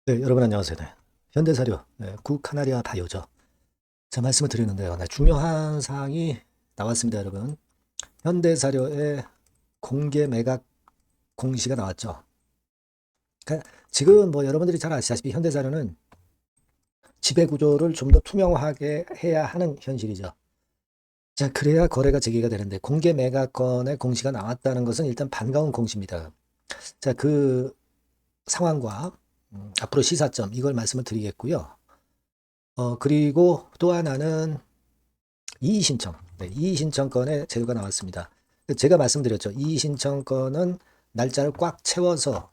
네, 여러분 안녕하세요. 네. 현대사료, 네, 구카나리아 바이오죠. 자, 말씀을 드리는데요. 네, 중요한 사항이 나왔습니다, 여러분. 현대사료의 공개 매각 공시가 나왔죠. 지금 뭐 여러분들이 잘 아시다시피 현대사료는 지배구조를 좀 더 투명하게 해야 하는 현실이죠. 자, 그래야 거래가 재개가 되는데 공개 매각권의 공시가 나왔다는 것은 일단 반가운 공시입니다. 자, 그 상황과 앞으로 시사점 이걸 말씀을 드리겠고요. 그리고 또 하나는 이의신청. 네, 이의신청건의 재료가 나왔습니다. 제가 말씀드렸죠. 이의신청건은 날짜를 꽉 채워서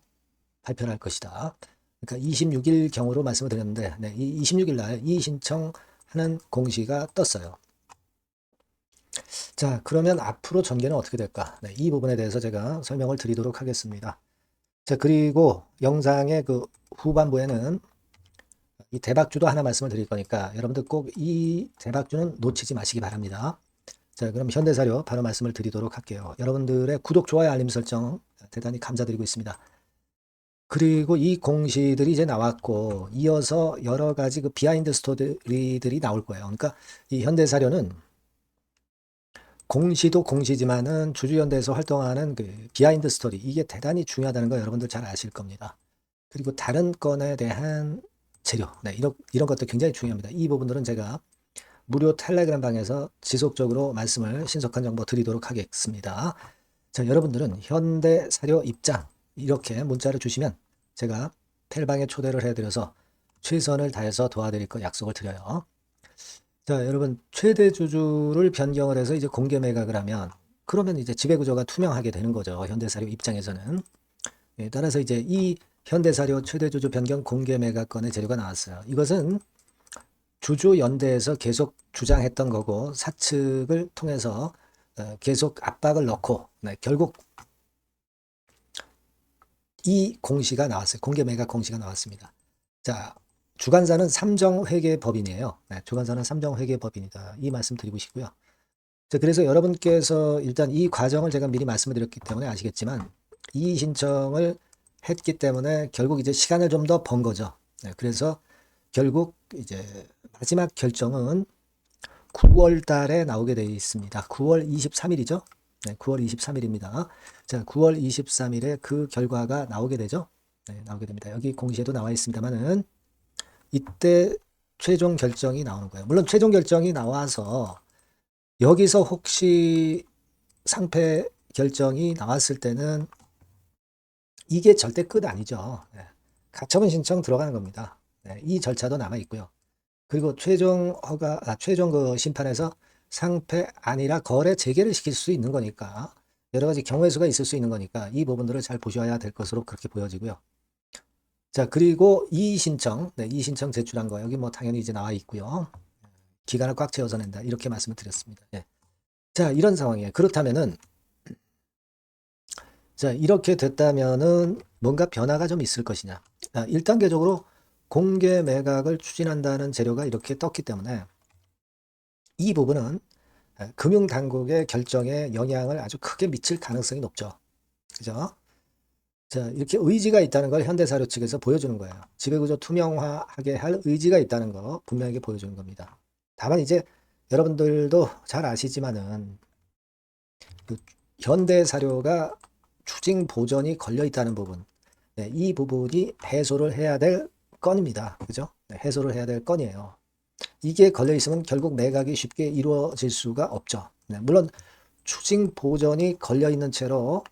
발표를 할 것이다. 그러니까 26일 경으로 말씀을 드렸는데, 네, 이 26일 날 이의신청하는 공시가 떴어요. 자, 그러면 앞으로 전개는 어떻게 될까? 네, 이 부분에 대해서 제가 설명을 드리도록 하겠습니다. 자, 그리고 영상의 그 후반부에는 이 대박주도 하나 말씀을 드릴 거니까 여러분들 꼭 이 대박주는 놓치지 마시기 바랍니다. 자, 그럼 현대사료 바로 말씀을 드리도록 할게요. 여러분들의 구독, 좋아요, 알림 설정 대단히 감사드리고 있습니다. 그리고 이 공시들이 이제 나왔고 이어서 여러 가지 그 비하인드 스토리들이 나올 거예요. 그러니까 이 현대사료는 공시도 공시지만은 주주연대에서 활동하는 그 비하인드 스토리 이게 대단히 중요하다는 거 여러분들 잘 아실 겁니다. 그리고 다른 건에 대한 재료, 네, 이런 것도 굉장히 중요합니다. 이 부분들은 제가 무료 텔레그램 방에서 지속적으로 말씀을 신속한 정보 드리도록 하겠습니다. 자, 여러분들은 현대사료 입장 이렇게 문자를 주시면 제가 텔방에 초대를 해드려서 최선을 다해서 도와드릴 거 약속을 드려요. 자, 여러분 최대 주주를 변경을 해서 이제 공개 매각을 하면 그러면 이제 지배구조가 투명하게 되는 거죠. 현대사료 입장에서는. 예, 따라서 이제 이 현대사료 최대 주주 변경 공개 매각건의 재료가 나왔어요. 이것은 주주연대에서 계속 주장했던 거고 사측을 통해서 계속 압박을 넣고 결국 이 공시가 나왔어요. 공개 매각 공시가 나왔습니다. 자, 주관사는 삼정회계법인이에요. 네, 주관사는 삼정회계법인이다. 이 말씀 드리고 싶고요. 자, 그래서 여러분께서 일단 이 과정을 제가 미리 말씀을 드렸기 때문에 아시겠지만 이의 신청을 했기 때문에 결국 이제 시간을 좀 더 번 거죠. 네, 그래서 결국 이제 마지막 결정은 9월 달에 나오게 되어 있습니다. 9월 23일이죠. 네, 9월 23일입니다. 자, 9월 23일에 그 결과가 나오게 되죠. 네, 나오게 됩니다. 여기 공시에도 나와 있습니다만은 이때 최종 결정이 나오는 거예요. 물론 최종 결정이 나와서 여기서 혹시 상패 결정이 나왔을 때는 이게 절대 끝 아니죠. 네, 가처분 신청 들어가는 겁니다. 네, 이 절차도 남아 있고요. 그리고 최종 그 심판에서 상패 아니라 거래 재개를 시킬 수 있는 거니까 여러 가지 경우의 수가 있을 수 있는 거니까 이 부분들을 잘 보셔야 될 것으로 그렇게 보여지고요. 자, 그리고 이의 신청, 네, 이의 신청 제출한 거 여기 뭐 당연히 이제 나와 있고요. 기간을 꽉 채워서 낸다 이렇게 말씀을 드렸습니다. 네. 자, 이런 상황이에요. 그렇다면은 자, 이렇게 됐다면은 뭔가 변화가 좀 있을 것이냐? 1단계적으로 공개 매각을 추진한다는 재료가 이렇게 떴기 때문에 이 부분은 금융당국의 결정에 영향을 아주 크게 미칠 가능성이 높죠. 그죠? 자, 이렇게 의지가 있다는 걸 현대사료 측에서 보여주는 거예요. 지배구조 투명화하게 할 의지가 있다는 거 분명하게 보여주는 겁니다. 다만 이제 여러분들도 잘 아시지만은 그 현대사료가 추징 보전이 걸려 있다는 부분, 네, 이 부분이 해소를 해야 될 건입니다. 그죠? 네, 해소를 해야 될 건이에요. 이게 걸려 있으면 결국 매각이 쉽게 이루어질 수가 없죠. 네, 물론 추징 보전이 걸려 있는 채로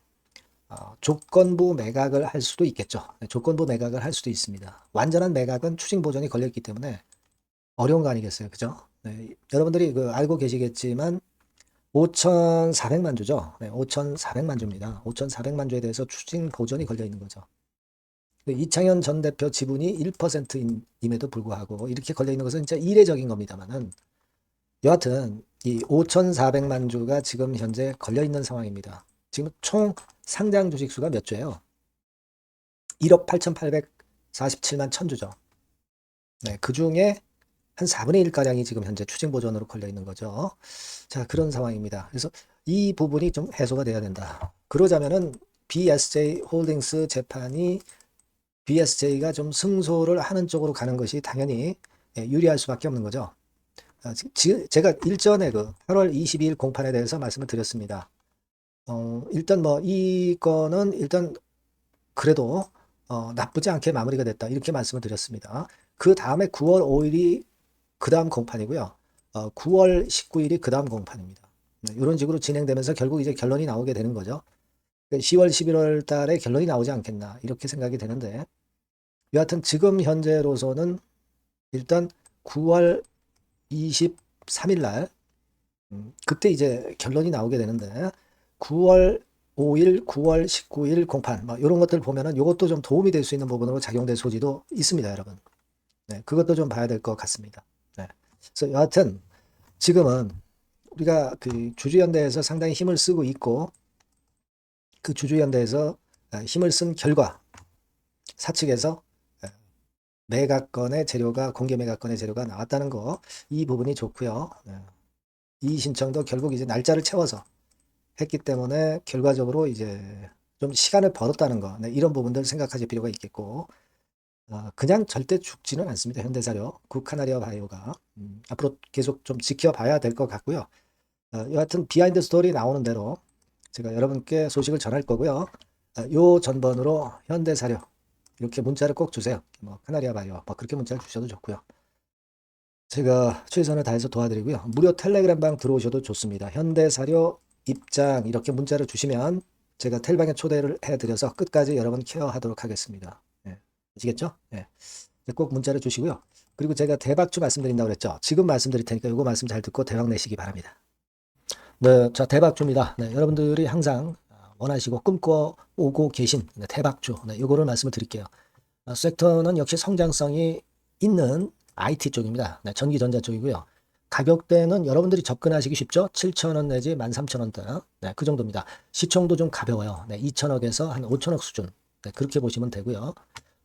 조건부 매각을 할 수도 있겠죠. 네, 조건부 매각을 할 수도 있습니다. 완전한 매각은 추징 보전이 걸려 있기 때문에 어려운 거 아니겠어요, 그죠? 네, 여러분들이 그 알고 계시겠지만 5,400만 주죠. 네, 5,400만 주입니다. 5,400만 주에 대해서 추징 보전이 걸려 있는 거죠. 이창현 전 대표 지분이 1%임에도 불구하고 이렇게 걸려 있는 것은 진짜 이례적인 겁니다만은 여하튼 이 5,400만 주가 지금 현재 걸려 있는 상황입니다. 지금 총 상장 주식 수가 몇 주예요? 1억 8,847만 천주죠. 네, 그 중에 한 4분의 1가량이 지금 현재 추징 보전으로 걸려 있는 거죠. 자, 그런 상황입니다. 그래서 이 부분이 좀 해소가 돼야 된다. 그러자면은 BSJ 홀딩스 재판이 BSJ가 좀 승소를 하는 쪽으로 가는 것이 당연히 유리할 수밖에 없는 거죠. 제가 일전에 그 8월 22일 공판에 대해서 말씀을 드렸습니다. 일단 뭐 이거는 일단 그래도 나쁘지 않게 마무리가 됐다 이렇게 말씀을 드렸습니다. 그 다음에 9월 5일이 그 다음 공판이고요. 9월 19일이 그 다음 공판입니다. 이런 식으로 진행되면서 결국 이제 결론이 나오게 되는 거죠. 10월, 11월 달에 결론이 나오지 않겠나 이렇게 생각이 되는데 여하튼 지금 현재로서는 일단 9월 23일 날 그때 이제 결론이 나오게 되는데 9월 5일, 9월 19일 공판 뭐 이런 것들 보면은 이것도 좀 도움이 될 수 있는 부분으로 작용될 소지도 있습니다, 여러분. 네, 그것도 좀 봐야 될 것 같습니다. 네. 그래서 여하튼 지금은 우리가 그 주주연대에서 상당히 힘을 쓰고 있고 그 주주연대에서 힘을 쓴 결과 사측에서 매각건의 재료가 공개 매각건의 재료가 나왔다는 거 이 부분이 좋고요. 이 신청도 결국 이제 날짜를 채워서 했기 때문에 결과적으로 이제 좀 시간을 벌었다는 거 이런 부분들 생각하실 필요가 있겠고 그냥 절대 죽지는 않습니다. 현대사료, 국카나리아 바이오가 앞으로 계속 좀 지켜봐야 될 것 같고요. 여하튼 비하인드 스토리 나오는 대로 제가 여러분께 소식을 전할 거고요. 요 전번으로 현대사료 이렇게 문자를 꼭 주세요. 뭐 카나리아 바이오 뭐 그렇게 문자를 주셔도 좋고요. 제가 최선을 다해서 도와드리고요. 무료 텔레그램방 들어오셔도 좋습니다. 현대사료 입장 이렇게 문자를 주시면 제가 텔방에 초대를 해드려서 끝까지 여러분 케어하도록 하겠습니다. 네. 아시겠죠? 네. 꼭 문자를 주시고요. 그리고 제가 대박주 말씀드린다고 그랬죠. 지금 말씀드릴 테니까 이거 말씀 잘 듣고 대박 내시기 바랍니다. 네, 자 대박주입니다. 네, 여러분들이 항상 원하시고 꿈꿔오고 계신 대박주 이거를 말씀을 드릴게요. 섹터는 역시 성장성이 있는 IT 쪽입니다. 네, 전기전자 쪽이고요. 가격대는 여러분들이 접근하시기 쉽죠? 7,000원 내지 13,000원대. 네, 그 정도입니다. 시총도 좀 가벼워요. 네, 2천억에서 한 5천억 수준. 네, 그렇게 보시면 되고요.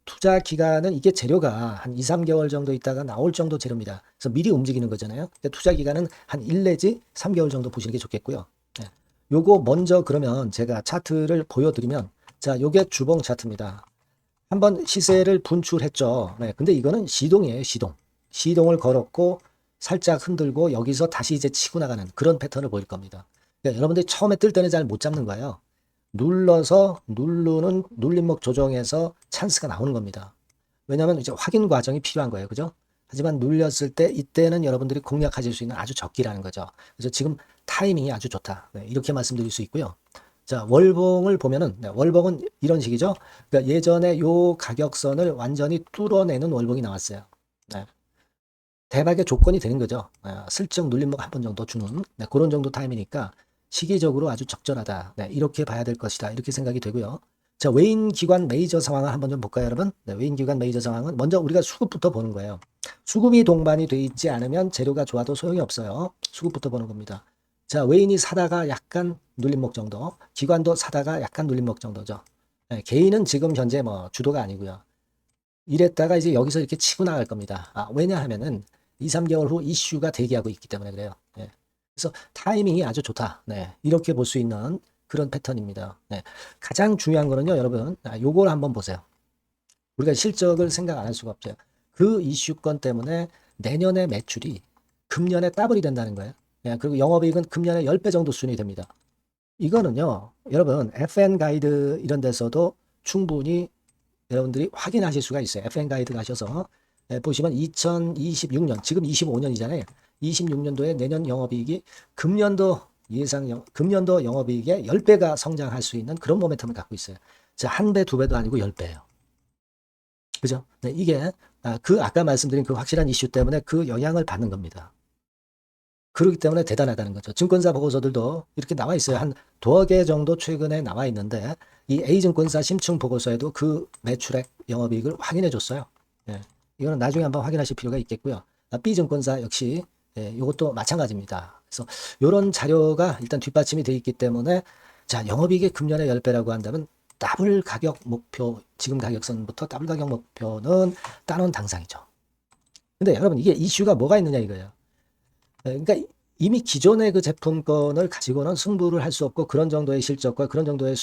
투자 기간은 이게 재료가 한 2, 3개월 정도 있다가 나올 정도 재료입니다. 그래서 미리 움직이는 거잖아요. 투자 기간은 한 1 내지 3개월 정도 보시는 게 좋겠고요. 네, 요거 먼저 그러면 제가 차트를 보여드리면 자, 요게 주봉 차트입니다. 한번 시세를 분출했죠. 네, 근데 이거는 시동이에요, 시동. 시동을 걸었고 살짝 흔들고 여기서 다시 이제 치고 나가는 그런 패턴을 보일 겁니다. 그러니까 여러분들이 처음에 뜰 때는 잘 못 잡는 거예요. 눌러서 누르는 눌림목 조정에서 찬스가 나오는 겁니다. 왜냐하면 이제 확인 과정이 필요한 거예요. 그죠? 하지만 눌렸을 때 이때는 여러분들이 공략하실 수 있는 아주 적기라는 거죠. 그래서 지금 타이밍이 아주 좋다. 네, 이렇게 말씀드릴 수 있고요. 자, 월봉을 보면은 네, 월봉은 이런 식이죠. 그러니까 예전에 요 가격선을 완전히 뚫어내는 월봉이 나왔어요. 네. 대박의 조건이 되는 거죠. 슬쩍 눌림목 한 번 정도 주는 네, 그런 정도 타임이니까 시기적으로 아주 적절하다. 네, 이렇게 봐야 될 것이다. 이렇게 생각이 되고요. 자, 외인 기관 메이저 상황을 한번 좀 볼까요, 여러분? 네, 외인 기관 메이저 상황은 먼저 우리가 수급부터 보는 거예요. 수급이 동반이 돼 있지 않으면 재료가 좋아도 소용이 없어요. 수급부터 보는 겁니다. 자, 외인이 사다가 약간 눌림목 정도, 기관도 사다가 약간 눌림목 정도죠. 네, 개인은 지금 현재 뭐 주도가 아니고요. 이랬다가 이제 여기서 이렇게 치고 나갈 겁니다. 왜냐하면은 2, 3개월 후 이슈가 대기하고 있기 때문에 그래요. 네. 그래서 타이밍이 아주 좋다. 네. 이렇게 볼 수 있는 그런 패턴입니다. 네. 가장 중요한 거는요, 여러분. 요걸 한번 보세요. 우리가 실적을 생각 안 할 수가 없죠. 그 이슈건 때문에 내년의 매출이 금년에 더블이 된다는 거예요. 네. 그리고 영업이익은 금년에 10배 정도 수준이 됩니다. 이거는요, 여러분, FN 가이드 이런 데서도 충분히 여러분들이 확인하실 수가 있어요. FN 가이드 가셔서 보시면 2026년, 지금 25년이잖아요. 26년도에 내년 영업이익이 금년도 영업이익의 10배가 성장할 수 있는 그런 모멘텀을 갖고 있어요. 자, 한 배, 두 배도 아니고 10배예요. 그죠? 네, 이게 아까 말씀드린 그 확실한 이슈 때문에 그 영향을 받는 겁니다. 그렇기 때문에 대단하다는 거죠. 증권사 보고서들도 이렇게 나와 있어요. 한 두어 개 정도 최근에 나와 있는데 이 A증권사 심층 보고서에도 그 매출액 영업이익을 확인해 줬어요. 예, 이거는 나중에 한번 확인하실 필요가 있겠고요. B증권사 역시 이것도 마찬가지입니다. 그래서 이런 자료가 일단 뒷받침이 되어 있기 때문에 자, 영업이익이 금년에 10배라고 한다면 더블 가격 목표, 지금 가격선부터 더블 가격 목표는 따놓은 당상이죠. 근데 여러분 이게 이슈가 뭐가 있느냐 이거예요. 그러니까 이미 기존의 그 제품권을 가지고는 승부를 할 수 없고 그런 정도의 실적과 그런 정도의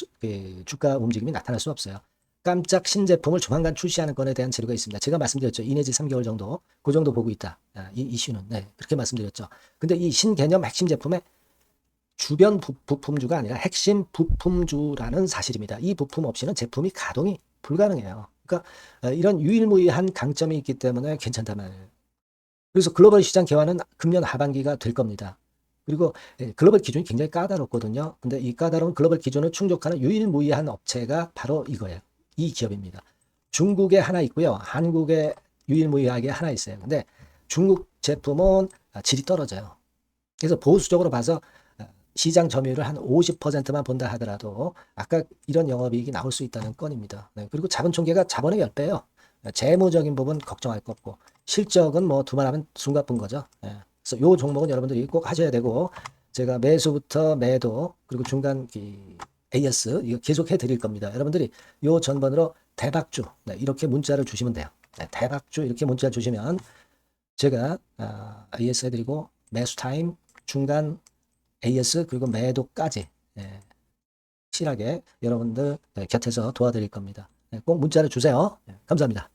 주가 움직임이 나타날 수 없어요. 깜짝 신제품을 조만간 출시하는 건에 대한 재료가 있습니다. 제가 말씀드렸죠. 2 내지 3개월 정도, 그 정도 보고 있다. 이 이슈는. 네, 그렇게 말씀드렸죠. 근데 이 신개념 핵심 제품의 주변 부품주가 아니라 핵심 부품주라는 사실입니다. 이 부품 없이는 제품이 가동이 불가능해요. 그러니까 이런 유일무이한 강점이 있기 때문에 괜찮단 말이에요. 그래서 글로벌 시장 개화는 금년 하반기가 될 겁니다. 그리고 글로벌 기준이 굉장히 까다롭거든요. 근데 이 까다로운 글로벌 기준을 충족하는 유일무이한 업체가 바로 이거예요. 이 기업입니다. 중국에 하나 있고요. 한국에 유일무이하게 하나 있어요. 근데 중국 제품은 질이 떨어져요. 그래서 보수적으로 봐서 시장 점유율을 한 50%만 본다 하더라도 아까 이런 영업이익이 나올 수 있다는 건입니다. 네, 그리고 자본 총계가 자본의 10배예요. 재무적인 부분 걱정할 거 없고 실적은 뭐 두말하면 숨가쁜 거죠. 네, 그래서 요 종목은 여러분들이 꼭 하셔야 되고 제가 매수부터 매도 그리고 중간 AS 이거 계속 해드릴 겁니다. 여러분들이 요 전번으로 대박주 네, 이렇게 문자를 주시면 돼요. 네, 대박주 이렇게 문자 주시면 제가 AS 해드리고 매수 타임 중간 AS 그리고 매도까지 확실하게 여러분들 곁에서 도와드릴 겁니다. 꼭 문자를 주세요. 감사합니다.